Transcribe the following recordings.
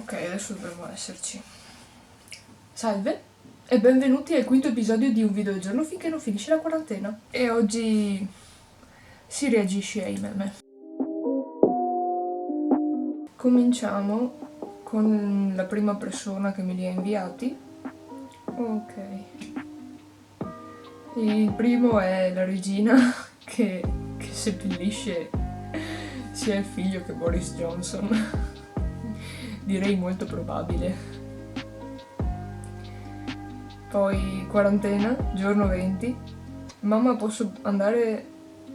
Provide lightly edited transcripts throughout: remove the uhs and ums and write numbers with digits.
Ok, adesso dovremmo esserci. Salve e benvenuti al quinto episodio di Un video al giorno finché non finisce la quarantena. E oggi si reagisce ai meme. Cominciamo con la prima persona che me li ha inviati. Ok. Il primo è la regina che seppellisce sia il figlio che Boris Johnson. Direi molto probabile. Poi quarantena, giorno 20. Mamma, posso andare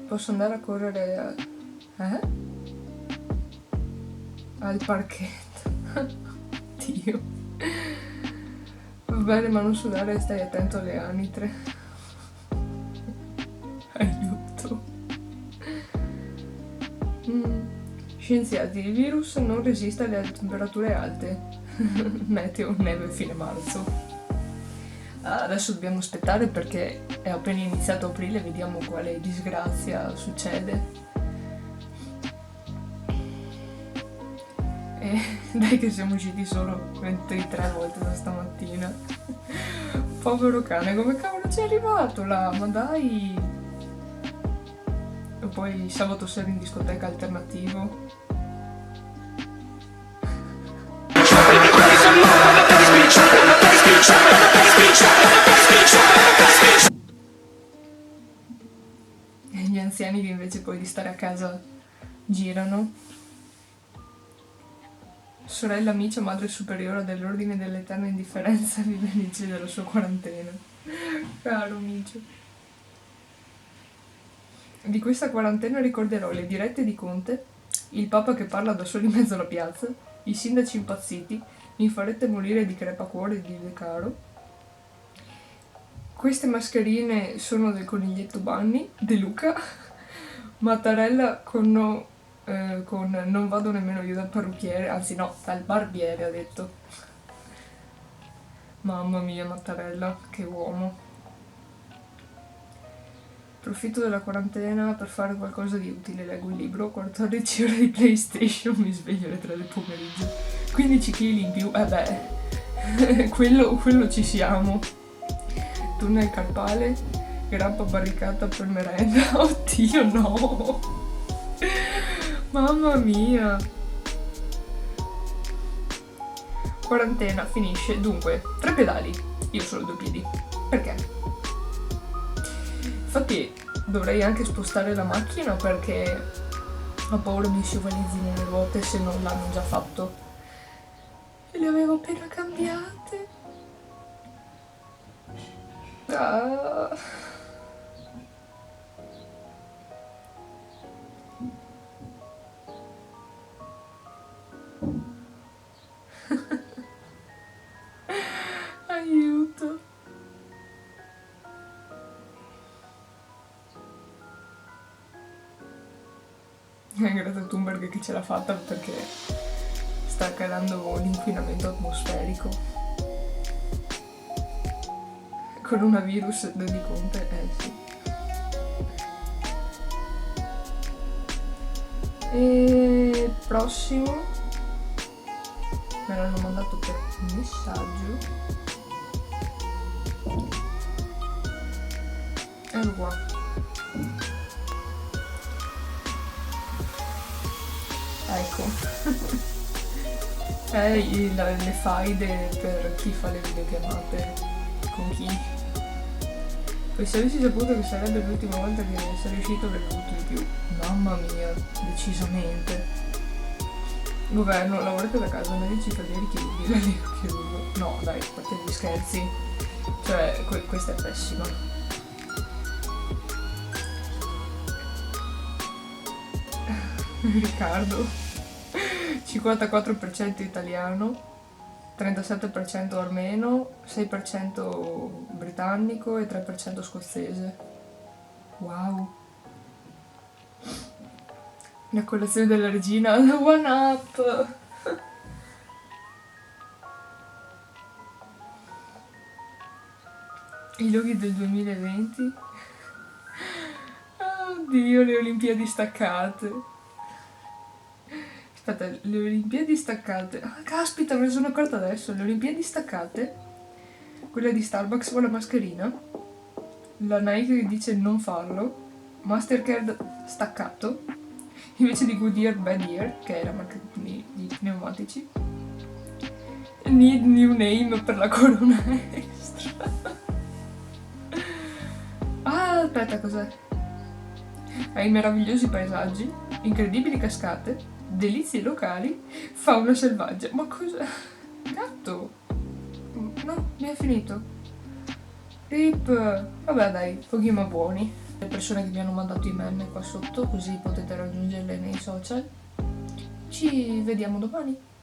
a correre al parchetto. Dio. Va bene, ma non sudare, stai attento alle anitre. Aiuto. Scienziati, il virus non resiste alle temperature alte. Meteo, neve, fine marzo. Adesso dobbiamo aspettare perché è appena iniziato aprile, vediamo quale disgrazia succede. E dai che siamo usciti solo 23 volte da stamattina. Povero cane, come cavolo ci è arrivato là? Ma dai! E poi sabato sera in discoteca alternativo. E gli anziani che invece poi di stare a casa girano. Sorella Micia, madre superiore dell'ordine dell'eterna indifferenza, vive all'inizio della sua quarantena. Caro Micio. Di questa quarantena ricorderò le dirette di Conte, il Papa che parla da solo in mezzo alla piazza, i sindaci impazziti, mi farete morire di crepacuore di De Caro. Queste mascherine sono del coniglietto Bunny, De Luca, Mattarella con non vado nemmeno io dal parrucchiere, anzi no, dal barbiere ha detto. Mamma mia Mattarella, che uomo. Approfitto della quarantena per fare qualcosa di utile, leggo il libro, 14 ore di PlayStation, mi sveglio alle 3 del pomeriggio. 15 kg in più, quello ci siamo. Tunnel carpale, grappa barricata per merenda, oddio no! Mamma mia! Quarantena, finisce, dunque, 3 pedali, io solo 2 piedi, perché? Infatti dovrei anche spostare la macchina perché ho paura mi scivolizzino le ruote se non l'hanno già fatto. E le avevo appena cambiate. Ah. Aiuto. Greta Thunberg che ce l'ha fatta perché sta calando l'inquinamento atmosferico. Coronavirus di Conte, sì. E prossimo me l'hanno mandato per messaggio. Ecco qua. Ecco. Le faide per chi fa le videochiamate con chi. Poi se avessi saputo che sarebbe l'ultima volta che sarei uscito avrei bevuto di più. Mamma mia, decisamente. Governo, lavorate da casa, medici, infermieri, chirurgo. No, dai, a parte gli scherzi. Cioè, questa è pessima. Riccardo. 54% italiano. 37% armeno, 6% britannico e 3% scozzese. Wow. La collezione della regina, la One Up. I loghi del 2020. Oddio, le Olimpiadi staccate. Aspetta, le Olimpiadi staccate. Ah, caspita, me ne sono accorta adesso. Le Olimpiadi staccate, quella di Starbucks con la mascherina, la Nike che dice non farlo, Mastercard staccato, invece di Goodyear Bad Year, che è la marca di pneumatici. Need new name per la corona extra. Ah, aspetta, cos'è? Hai meravigliosi paesaggi, incredibili cascate, delizie locali, fauna selvaggia. Ma cos'è? Gatto! No, mi è finito. Rip. Vabbè dai, pochi ma buoni. Le persone che mi hanno mandato i meme qua sotto, così potete raggiungerle nei social. Ci vediamo domani.